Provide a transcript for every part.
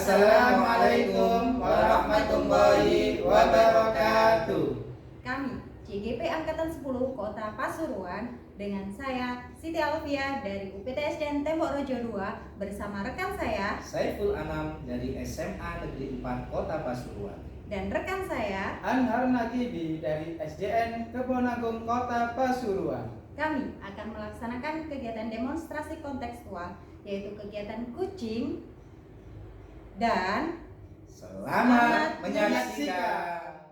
Assalamualaikum warahmatullahi wabarakatuh. Kami CGP Angkatan 10 Kota Pasuruan dengan saya Siti Alfia dari UPTS dan Tembok Rojo 2 bersama rekan saya Saiful Anam dari SMA Negeri 4 Kota Pasuruan dan rekan saya Anhar Nagibi dari SDN Kebonagung Kota Pasuruan. kami akan melaksanakan kegiatan demonstrasi kontekstual yaitu kegiatan kucing dan Selamat menyaksikan.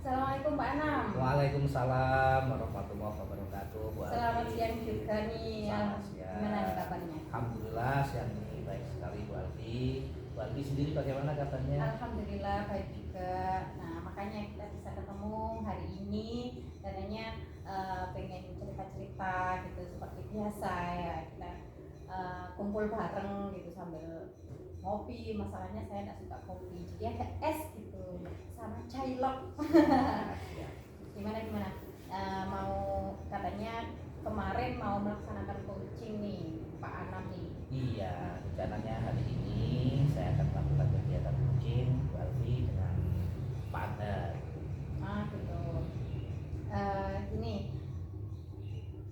Assalamualaikum Pak Anam. Waalaikumsalam warahmatullahi wabarakatuh. Selamat siang juga nih. Selamat siang. Gimana nih kabarnya? Alhamdulillah siang ini baik sekali Bu Alfi. Bu Alfi sendiri bagaimana kabarnya? Alhamdulillah baik juga. Nah makanya kita bisa ketemu hari ini katanya pengen cerita-cerita gitu seperti biasa ya kita kumpul bareng gitu sambil ngopi. Masalahnya saya tidak suka kopi jadi ada es gitu sama cailok. gimana mau katanya kemarin mau melaksanakan coaching nih Pak Anam nih. Iya, rencananya hari ini saya akan melakukan kegiatan coaching Bu Alfi dengan Pak Anhar. Gitu. Gini,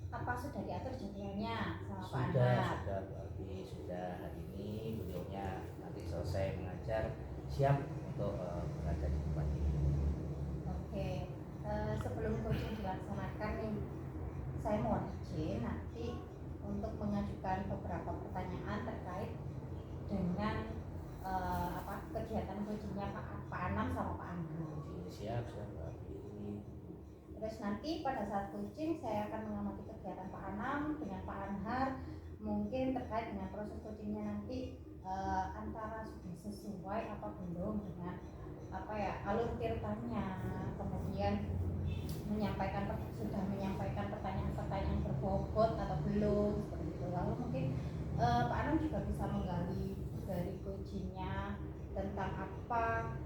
apa sudah diatur jadwalnya sama Pak Anhar? Sudah Bu Alfi, sudah hari ini beliaunya nanti selesai mengajar siap untuk mengajar di tempat ini. Oke, sebelum coaching dilaksanakan nih, saya mohon izin nanti untuk mengajukan beberapa pertanyaan terkait dengan kegiatan coachingnya Pak Anam sama Pak Anhar. Siap Bu Alfi. Terus nanti pada saat coaching saya akan mengamati kegiatan Pak Anam dengan Pak Anhar mungkin terkait dengan proses coachingnya nanti antara sudah sesuai apa belum dengan alur tirtanya, kemudian sudah menyampaikan pertanyaan-pertanyaan berbobot atau belum seperti itu. Lalu mungkin Pak Anam juga bisa menggali dari coachingnya tentang apa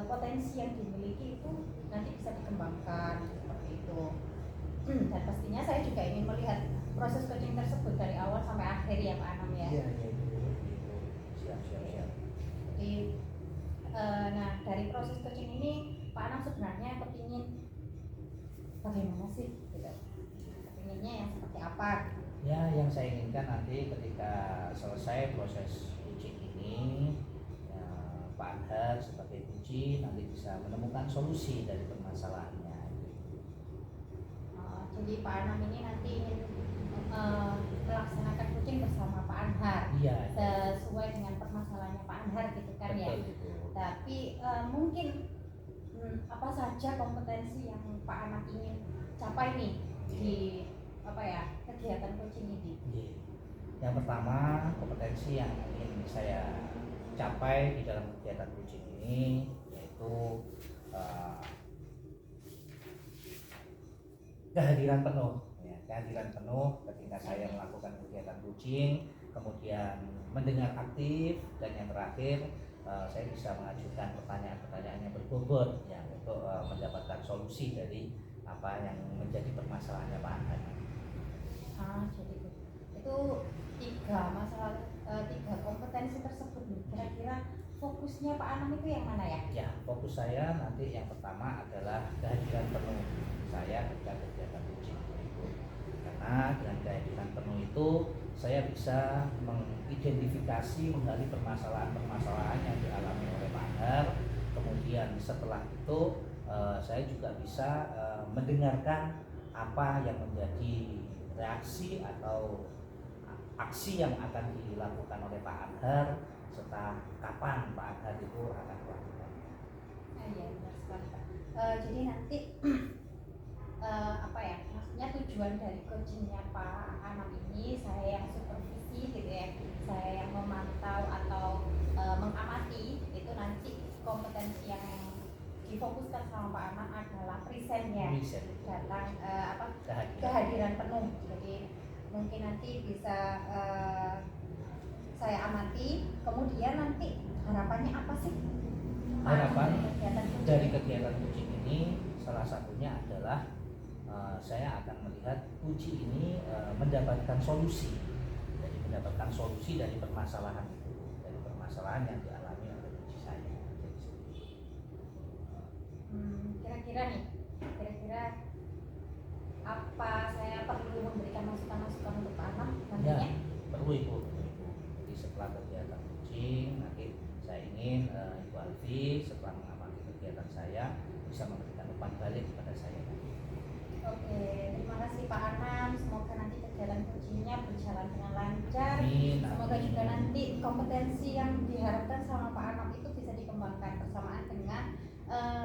potensi yang dimiliki itu nanti bisa dikembangkan seperti itu. Dan pastinya saya juga ingin melihat proses coaching tersebut dari awal sampai akhir ya Pak Anam ya. Iya. Siap. Jadi nah dari proses coaching ini Pak Anam sebenarnya kepingin bagaimana sih gitu. Kepinginnya yang seperti apa? Ya, yang saya inginkan nanti ketika selesai proses coaching ini ya, Pak Anhar sebagai kunci nanti bisa menemukan solusi dari permasalahannya. Jadi Pak Anam ini nanti ingin melaksanakan coaching bersama Pak Anhar. Iya. Sesuai dengan permasalahannya Pak Anhar gitu kan. Betul, ya. itu. Tapi mungkin apa saja kompetensi yang Pak Anam ingin capai nih di kegiatan coaching ini? Yang pertama, kompetensi yang ingin saya capai di dalam kegiatan coaching ini yaitu kehadiran penuh ketika saya melakukan kegiatan coaching, kemudian mendengar aktif, dan yang terakhir saya bisa mengajukan pertanyaan-pertanyaan yang berbobot yang untuk mendapatkan solusi dari apa yang menjadi permasalahannya Pak Anhar. Jadi itu tiga kompetensi tersebut nih. Kira-kira fokusnya Pak Anam itu yang mana ya? Ya, fokus saya nanti yang pertama adalah kehadiran penuh saya ketika kegiatan coaching itu. Karena dengan kehadiran penuh itu saya bisa mengidentifikasi, menggali permasalahan-permasalahan yang dialami oleh Pak Anhar. Kemudian setelah itu saya juga bisa mendengarkan apa yang menjadi reaksi atau aksi yang akan dilakukan oleh Pak Anhar serta kapan Pak Anhar itu akan melakukan. Iya benar sekali Pak. Jadi nanti maksudnya tujuan dari coachingnya Pak Anam ini saya yang supervisi gitu ya, saya yang memantau atau mengamati itu nanti kompetensi yang difokuskan sama Pak Anam adalah presentnya datang kehadiran penuh. Jadi mungkin nanti bisa saya amati, kemudian nanti harapannya apa sih? Harapan dari kegiatan coaching ini salah satunya adalah saya akan melihat kunci ini mendapatkan solusi, jadi mendapatkan solusi dari permasalahan itu, dari permasalahan yang dialami oleh kira-kira apa saya perlu memberikan masukan-masukan untuk Pak Anam Ya, nantinya? perlu Ibu. Jadi setelah kegiatan coaching, nanti saya ingin Ibu Alfi setelah mengamati kegiatan saya bisa memberikan umpan balik kepada saya. Oke, terima kasih Pak Anam. Semoga nanti kegiatan coachingnya berjalan dengan lancar. Amin. Semoga juga nanti kompetensi yang diharapkan sama Pak Anam itu bisa dikembangkan bersamaan dengan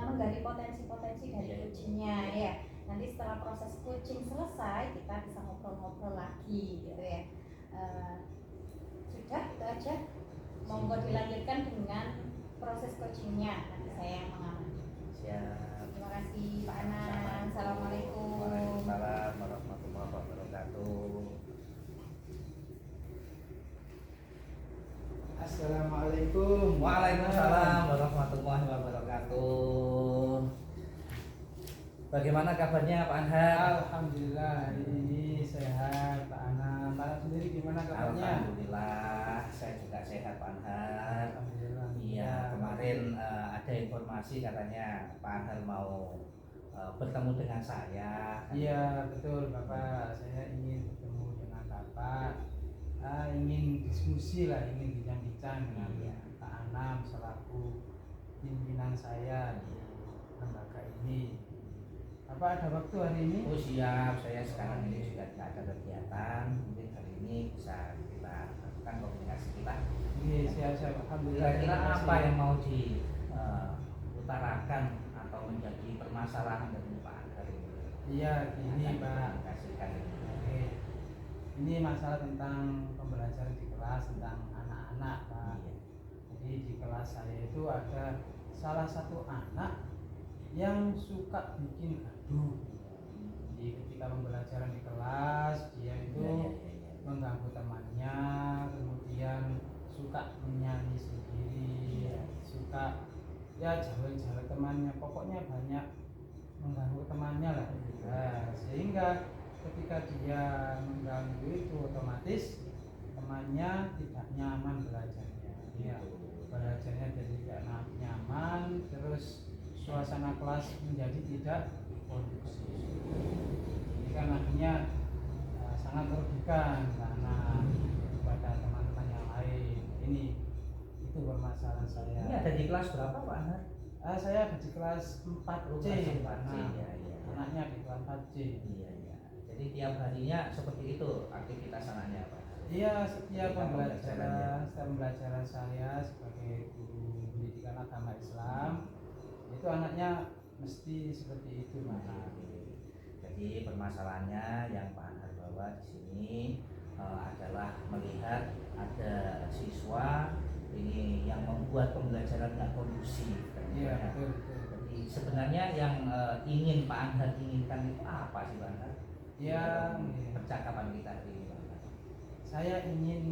menggali potensi-potensi dari coachingnya ya. Nanti setelah proses coaching selesai kita bisa ngobrol-ngobrol lagi gitu ya. Sudah itu aja. Monggo dilanjutkan dengan proses coachingnya. Nanti saya yang mengamati. Siap. Terima kasih Pak Anam. Assalamualaikum. Waalaikumsalam warahmatullahi wabarakatuh. Assalamualaikum. Waalaikumsalam warahmatullahi wabarakatuh. Bagaimana kabarnya Pak Anhar? Alhamdulillah hari ini sehat Pak Anam. Pak Anam sendiri gimana kabarnya? Alhamdulillah, saya juga sehat Pak Anhar. Alhamdulillah. Iya, kemarin ada informasi katanya Pak Anhar mau bertemu dengan saya. Iya betul Bapak. Saya ingin bertemu dengan Bapak. Ingin diskusi lah, ingin bincang-bincang dengan Pak Anam selaku pimpinan saya di lembaga ini. Apa ada waktu hari ini? Oh siap, saya sekarang ini juga tidak ada kegiatan. Mungkin hari ini bisa kita lakukan komunikasi kita. Iya siap-siap. Alhamdulillah. Kira-kira terima kasih. apa yang mau diutarakan atau menjadi permasalahan dari Pak Anhar ini? Iya gini Akan Pak. dikomunikasikan. Oke. Ini masalah tentang pembelajaran di kelas tentang anak-anak Pak. Iya. Jadi di kelas saya itu ada salah satu anak yang suka bikin gaduh. Jadi ketika pembelajaran di kelas dia itu Iya. mengganggu temannya, kemudian suka menyanyi sendiri, suka ya jalan-jalan temannya, pokoknya banyak mengganggu temannya lah. Nah, sehingga ketika dia mengganggu itu otomatis temannya tidak nyaman belajarnya. Ya, belajarnya jadi tidak nyaman, terus suasana kelas menjadi tidak kondusif. Ini kan akhirnya sangat merugikan karena kepada teman-teman yang lain. Ini itu permasalahan saya. Ini ada di kelas berapa Pak Anhar? Saya ada di kelas 4C. Kelas 4C, Nah, iya. anaknya di kelas 4C. Iya. Jadi tiap harinya seperti itu aktivitas anaknya Pak. Iya, setiap Pembelajarannya. pembelajaran saya sebagai guru pendidikan agama Islam itu anaknya mesti seperti itu Mas. Jadi permasalahannya yang Pak Anhar bawa di sini adalah melihat ada siswa ini yang membuat pembelajaran nggak kondusif. Iya, betul. Jadi sebenarnya yang ingin Pak Anhar inginkan itu apa sih Pak Anhar? Ya, Percakapan kita hari ini Pak Anhar. saya ingin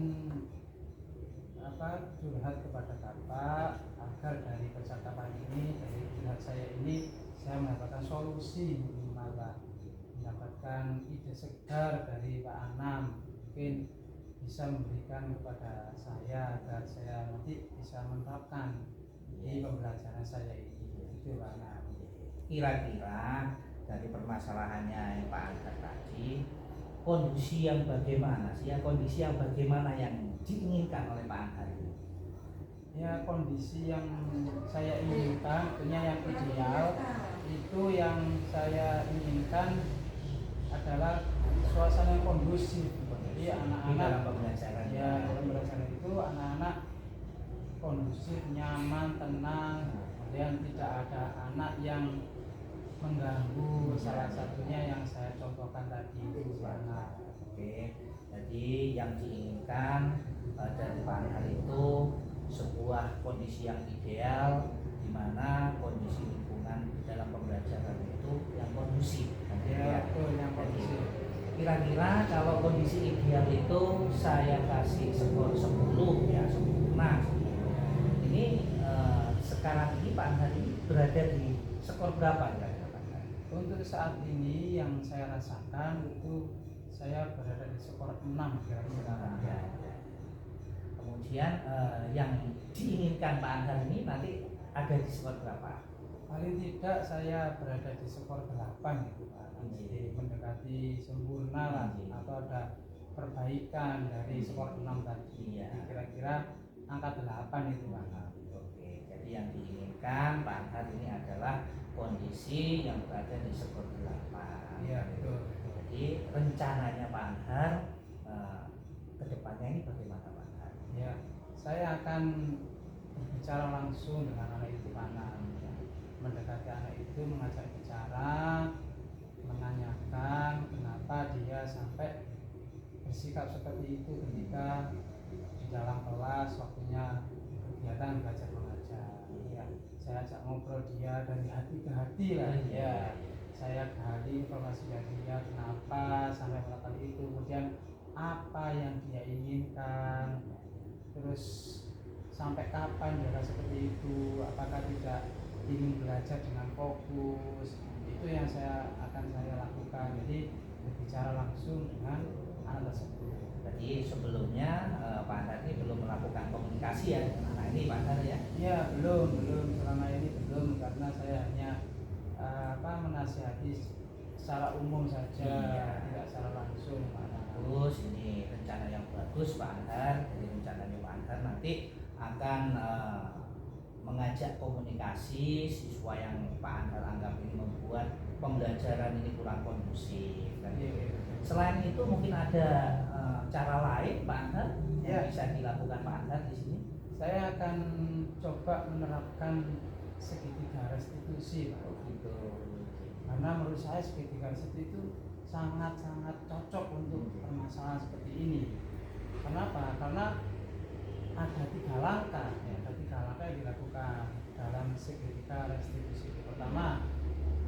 curhat kepada Bapak agar dari percakapan ini, dari curhat saya ini, saya mendapatkan solusi minimal Pak, mendapatkan ide segar dari Pak Anam, mungkin bisa memberikan kepada saya agar saya nanti bisa menerapkan di pembelajaran saya ini. Itu Pak Anam. Kira-kira dari permasalahannya yang Pak Anhar tadi, kondisi yang bagaimana sih? Kondisi yang bagaimana yang diinginkan oleh Pak Anhar ini? Ya, kondisi yang saya inginkan, tentunya yang ideal itu yang saya inginkan adalah suasana yang kondusif. Jadi Di anak-anak dalam pembelajaran ya dalam pembelajaran itu anak-anak kondusif, nyaman, tenang, kemudian tidak ada anak yang mengganggu. Salah satunya yang saya contohkan tadi itu anak. Oke, jadi yang diinginkan dari Pak Anhar itu sebuah kondisi yang ideal, di mana kondisi lingkungan di dalam pembelajaran itu yang kondusif. Ya, betul, yang kondusif. Kira-kira kalau kondisi ideal itu saya kasih skor 10 ya, sempurna. Ini sekarang ini Pak Anhar ini berada di skor berapa kira-kira Pak Anhar? Untuk saat ini yang saya rasakan itu saya berada di skor 6 kira-kira. Ya. Kemudian yang diinginkan Pak Anhar ini nanti ada di skor berapa? Paling tidak saya berada di skor 8 gitu Pak. Jadi mendekati sempurna lah, atau ada perbaikan dari skor 6 tadi. Iya. Jadi kira-kira angka 8 itu Pak. Oke, jadi yang diinginkan Pak Anhar ini adalah kondisi yang berada di skor 8. Iya, betul. Jadi rencananya Pak Anhar ke depannya ini bagaimana Pak Anhar? Ya, saya akan berbicara langsung dengan anak itu Pak Anam. Mendekati anak itu, mengajak bicara, menanyakan kenapa dia sampai bersikap seperti itu ketika di dalam kelas waktunya kegiatan belajar mengajar. Ya, saya ajak ngobrol dia dari hati ke hati lah. Ya, saya gali informasi dari dia kenapa sampai melakukan itu, kemudian apa yang dia inginkan, terus sampai kapan dia seperti itu, apakah tidak ingin belajar dengan fokus. Itu yang akan saya lakukan. Jadi berbicara langsung dengan anak tersebut. Jadi sebelumnya Pak Anhar ini belum melakukan komunikasi ya dengan anak ini Pak Anhar ya? Ya, belum selama ini belum, karena saya hanya menasihati secara umum saja, tidak secara langsung. Terus ini rencana yang bagus Pak Anhar. Jadi rencananya Pak Anhar nanti akan mengajak komunikasi siswa yang Pak Anhar anggap ini membuat pembelajaran ini kurang kondusif. Selain itu mungkin ada cara lain Pak Anhar yang bisa dilakukan Pak Anhar di sini? Saya akan coba menerapkan segitiga restitusi Pak. Gitu. Karena menurut saya segitiga restitusi itu sangat-sangat cocok untuk permasalahan seperti ini. Kenapa? Karena ada 3 langkah yang dilakukan dalam segitiga restitusi. Pertama,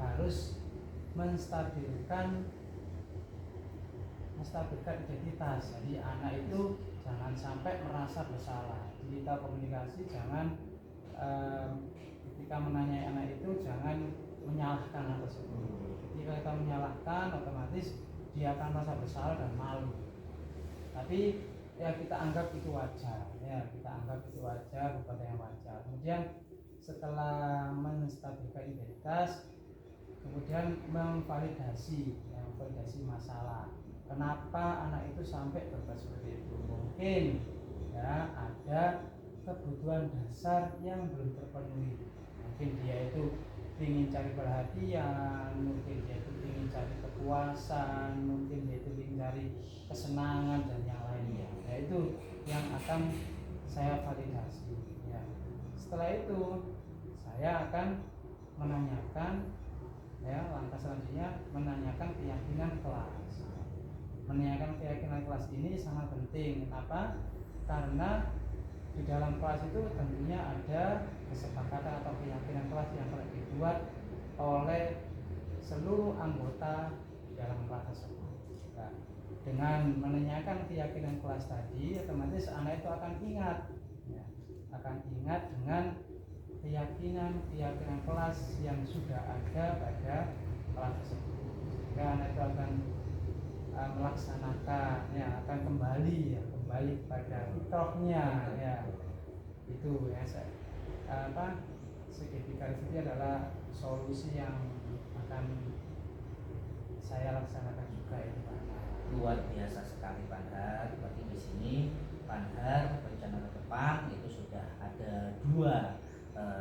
harus menstabilkan identitas. Jadi anak itu jangan sampai merasa bersalah. Jadi kita komunikasi jangan ketika menanyai anak itu jangan menyalahkan anak tersebut. Ketika kita menyalahkan, otomatis dia akan merasa bersalah dan malu. Tapi ya kita anggap itu wajar, bukan yang wajar. Kemudian setelah menstabilkan identitas, kemudian memvalidasi masalah. Kenapa anak itu sampai berbuat seperti itu? Mungkin ya ada kebutuhan dasar yang belum terpenuhi. Mungkin dia itu ingin cari perhatian, mungkin dia itu ingin cari kepuasan, mungkin dia itu ingin cari kesenangan dan yang lainnya. Ya, itu yang akan saya validasi. Ya. Setelah itu saya akan menanyakan, ya, langkah selanjutnya menanyakan keyakinan kelas. Menanyakan keyakinan kelas ini sangat penting. Kenapa? Karena di dalam kelas itu tentunya ada kesepakatan atau keyakinan kelas yang telah dibuat oleh seluruh anggota di dalam kelas tersebut. Nah, dengan menanyakan keyakinan kelas tadi, otomatis anak itu akan ingat, ya, dengan keyakinan kelas yang sudah ada pada kelas tersebut. Sehingga anak itu akan melaksanakan, ya, akan kembali pada fitrahnya, ya. Itu ya, segitiga itu adalah solusi yang akan saya laksanakan juga itu Pak. Luar biasa sekali Pak Anhar. Berarti di sini Pak Anhar rencana ke depan itu sudah ada 2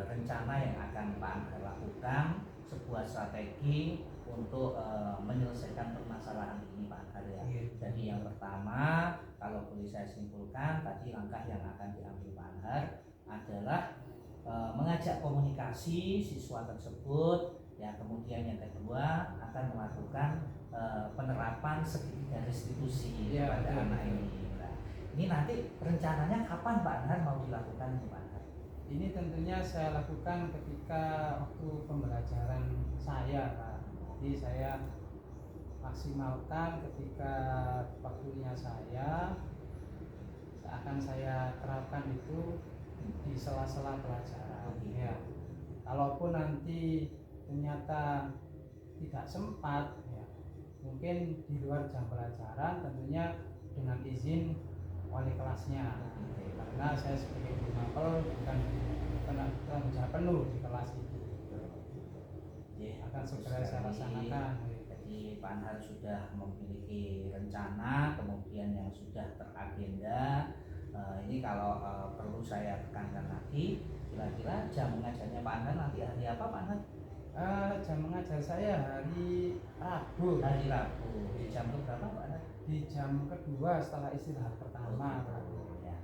rencana yang akan Pak Anhar lakukan, sebuah strategi untuk menyelesaikan permasalahan ini Pak Anhar ya. Jadi yang pertama, kalau boleh saya simpulkan, tadi langkah yang akan diambil Pak Anhar adalah mengajak komunikasi siswa tersebut, ya. Kemudian yang kedua akan melakukan penerapan segitiga restitusi pada anak ini. Nah, ini nanti rencananya kapan Pak Anhar mau dilakukan Pak Anhar? Ini tentunya saya lakukan ketika waktu pembelajaran saya Pak. Jadi saya maksimalkan ketika waktunya saya akan saya terapkan itu di sela-sela pelajaran. Ya. Kalaupun nanti ternyata tidak sempat, ya, mungkin di luar jam pelajaran, tentunya dengan izin wali kelasnya. Karena saya sebagai guru mapel bukan tanggung jawab penuh di kelas itu. akan bagus segera saya sekali. laksanakan. Jadi Pak Anhar sudah memiliki rencana, kemudian yang sudah teragenda. Ini kalau perlu saya tekankan lagi, kira-kira jam mengajarnya Pak Anhar nanti hari apa Pak Anhar? Jam mengajar saya hari Rabu. Hari Rabu. Di jam berapa Pak Anhar? Di jam kedua setelah istirahat pertama. Ya.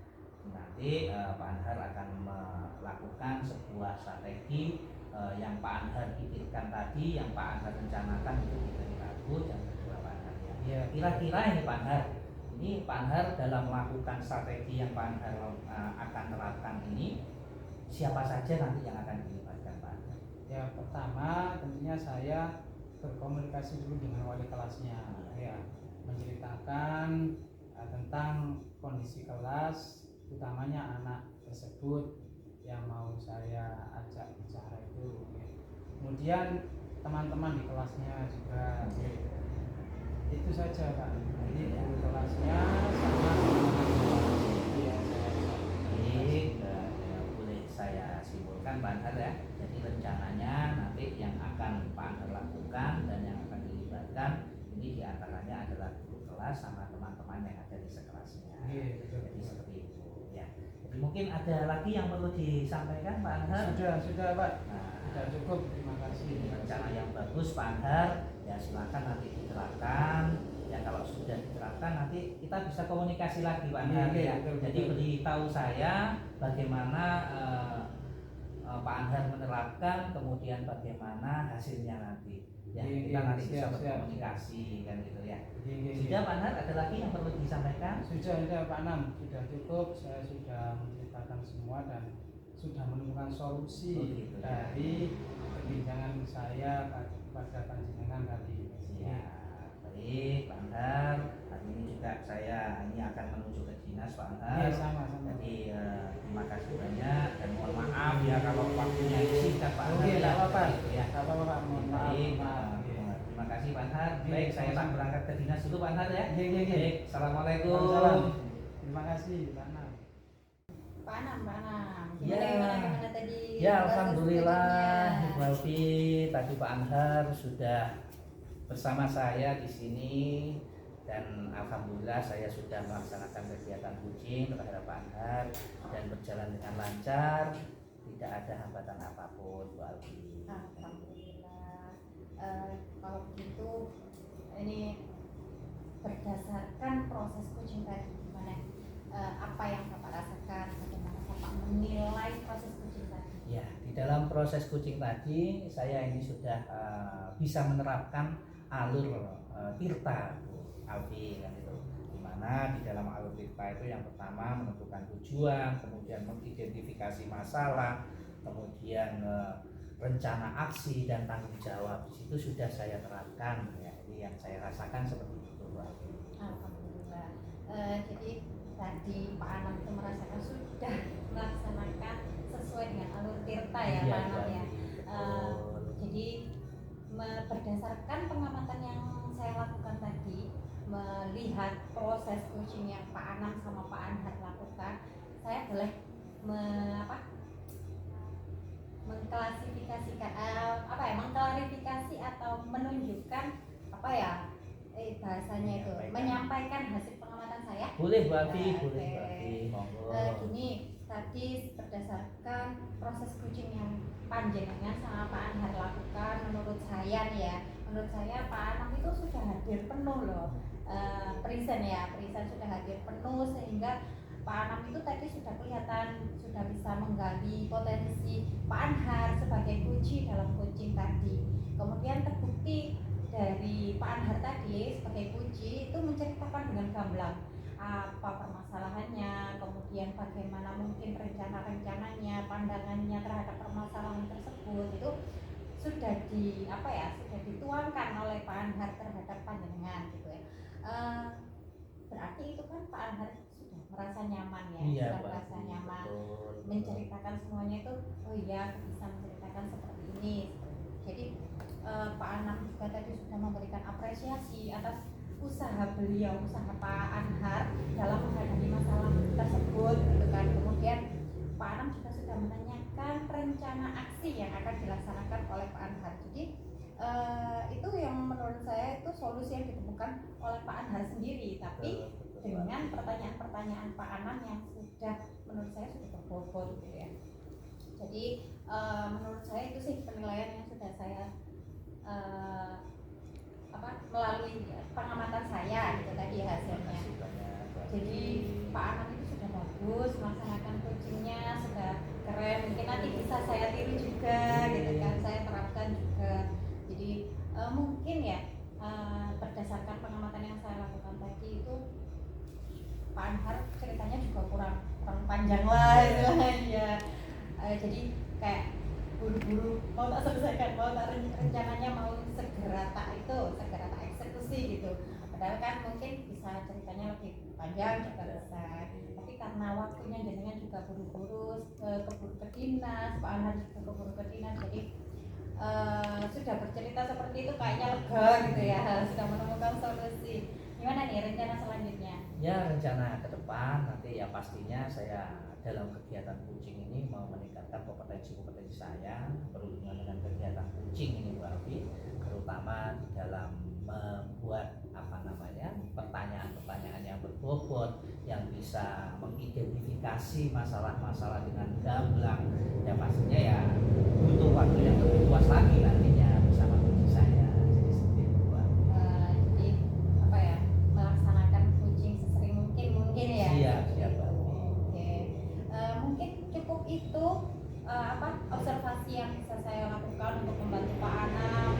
Nanti Pak Anhar akan melakukan sebuah strategi yang Pak Anhar pikirkan tadi, yang Pak Anhar rencanakan itu di hari Rabu jam kedua Pak Anhar ya. Iya. Kira-kira ini Pak Anhar, ini Pak Anhar dalam melakukan strategi yang Pak Anhar akan terapkan ini, siapa saja nanti yang akan dilibatkan Pak Anhar? Ya, pertama tentunya saya berkomunikasi dulu dengan wali kelasnya, ya, menceritakan tentang kondisi kelas, utamanya anak tersebut yang mau saya ajak bicara itu. Ya. Kemudian teman-teman di kelasnya juga, ya. Itu saja Pak. Jadi guru kelasnya sama ya, Baik, boleh saya simpulkan Pak Anhar ya. Jadi rencananya nanti yang akan Pak Anhar lakukan dan yang akan dilibatkan ini diantaranya adalah guru kelas sama teman-teman yang ada di sekelasnya. Iya, betul. Jadi seperti itu ya. Jadi mungkin ada lagi yang perlu disampaikan Pak Anhar. Sudah Pak. Nah, Sudah cukup. Terima kasih. ini rencana yang bagus Pak Anhar. Ya silakan nanti diterapkan. Ya kalau sudah diterapkan nanti kita bisa komunikasi lagi Pak Anhar Iya, ya. betul, Jadi betul. beritahu saya bagaimana Pak Anhar menerapkan, kemudian bagaimana hasilnya nanti. Ya Iya, kita iya, nanti bisa siap, berkomunikasi kan gitu ya. Iya. Sudah Pak Anhar, ada lagi yang perlu disampaikan? Sudah Pak Nam, sudah cukup. Saya sudah menceritakan semua dan sudah menemukan solusi Oh, gitu, ya. dari perbincangan saya pada panjenengan tadi. Ya, baik Pak Anhar. Hari ini juga saya ini akan menuju ke dinas Pak Anhar. Iya, sama-sama. Jadi terima kasih banyak dan mohon maaf ya kalau waktunya singkat Pak Anhar. Oke, ya. tidak apa-apa. Gitu ya. Tidak apa-apa Pak. Mohon maaf. Baik, Maaf. terima kasih Pak Anhar. Iya, Baik, saya sama-sama. tak berangkat ke dinas dulu Pak Anhar ya. Iya. Baik, assalamualaikum. Waalaikumsalam. Terima kasih Pak Nam. Pak Anam. Ya. Gimana tadi? Ya, proses alhamdulillah coachingnya? Ibu Alfi, tadi Pak Anhar sudah bersama saya di sini dan alhamdulillah saya sudah melaksanakan kegiatan coaching terhadap Pak Anhar dan berjalan dengan lancar, tidak ada hambatan apapun Bu Alfi. Alhamdulillah. Kalau begitu ini berdasarkan proses coaching tadi gimana? Apa yang Bapak rasakan? Bagaimana Bapak menilai proses coaching tadi? Ya, di dalam proses coaching tadi saya ini sudah bisa menerapkan alur tirta Bu Alfi kan itu. Dimana di dalam alur tirta itu yang pertama menentukan tujuan, kemudian mengidentifikasi masalah, kemudian rencana aksi dan tanggung jawab. Di situ sudah saya terapkan ya. Jadi yang saya rasakan seperti itu Bu Alfi. Alhamdulillah. Jadi tadi Pak Anam itu merasakan sudah melaksanakan sesuai dengan alur tirta ya Iya, Pak Anam Bu ya. Alfi, betul. Jadi berdasarkan pengamatan yang saya lakukan tadi, melihat proses coaching yang Pak Anam sama Pak Anhar lakukan, saya boleh mengklasifikasikan mengklarifikasi atau menunjukkan bahasanya itu menyampaikan hasil pengamatan saya. Boleh Bu Alfi, Oke. boleh Bu Alfi, monggo. Gini, tadi berdasarkan proses coaching yang panjenengan sama Pak Anhar lakukan, menurut saya nih ya, menurut saya Pak Anam itu sudah hadir penuh loh. Present sudah hadir penuh sehingga Pak Anam itu tadi sudah kelihatan sudah bisa menggali potensi Pak Anhar sebagai kunci dalam coaching tadi. Kemudian terbukti dari Pak Anhar tadi sebagai kunci itu menceritakan dengan gamblang apa permasalahannya, kemudian bagaimana mungkin rencana-rencananya, pandangannya terhadap permasalahan tersebut itu sudah dituangkan oleh Pak Anhar terhadap pandangan gitu ya. Berarti itu kan Pak Anhar sudah merasa nyaman ya, Iya, sudah Bu merasa Alfi, nyaman betul. menceritakan semuanya itu. Oh iya, aku bisa menceritakan seperti ini. Jadi Pak Anam juga tadi sudah memberikan apresiasi atas usaha beliau, usaha Pak Anhar dalam menghadapi masalah tersebut gitu kan. Kemudian Pak Anam juga sudah menanyakan rencana aksi yang akan dilaksanakan oleh Pak Anhar. Jadi itu yang menurut saya itu solusi yang ditemukan oleh Pak Anhar sendiri, tapi dengan pertanyaan-pertanyaan Pak Anam yang sudah menurut saya sudah berbobot gitu ya. Jadi menurut saya itu sih penilaian yang sudah saya melalui pengamatan saya gitu tadi hasilnya. Jadi Pak Anam itu sudah bagus melaksanakan coachingnya, sudah keren. Mungkin nanti bisa saya tiru juga gitu kan, saya terapkan juga. Jadi mungkin ya berdasarkan pengamatan yang saya lakukan tadi itu Pak Anhar ceritanya juga kurang panjang lah ya. Jadi kayak buru-buru mau tak selesaikan, mau tak rencananya mau segera tak eksekusi gitu. Padahal kan mungkin bisa ceritanya lebih panjang juga bisa. Tapi karena waktunya jenengan juga buru-buru keburu ke dinas, Pak Anhar juga keburu ke dinas, jadi sudah bercerita seperti itu kayaknya lega gitu ya, sudah menemukan solusi. Gimana nih rencana selanjutnya? Ya, rencana ke depan nanti ya pastinya saya dalam kegiatan coaching ini mau meningkatkan kompetensi saya berhubungan dengan kegiatan coaching ini Bu Alfi, terutama di dalam membuat pertanyaan-pertanyaan yang berbobot yang bisa mengidentifikasi masalah-masalah dengan gamblang. Ya pastinya ya butuh waktu yang lebih luas lagi nantinya bersama coaching saya. Jadi seperti itu Bu Alfi. Jadi apa ya, melaksanakan coaching sesering mungkin ya. Siap Bu Alfi. Oke. Mungkin cukup itu observasi yang bisa saya lakukan untuk membantu Pak Anam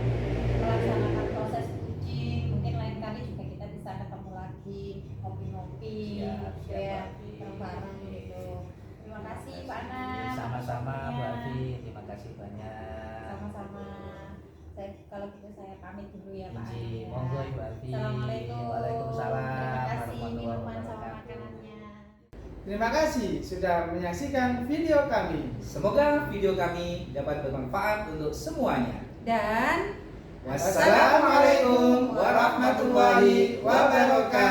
melaksanakan proses coaching. Mungkin lain kali juga kita bisa ketemu lagi ngopi-ngopi ya bareng gitu. Terima kasih Pak Anam. Sama-sama Bu Alfi, terima kasih banyak. Sama-sama. Kalau gitu saya pamit dulu ya Pak Anam. Izin, monggo Ibu Alfi. Assalamualaikum. Waalaikumsalam. Terima kasih warahmatullahi minuman sama wabarakatuh. makanannya. Terima kasih sudah menyaksikan video kami. Semoga video kami dapat bermanfaat untuk semuanya. Dan Wassalamualaikum warahmatullahi wabarakatuh.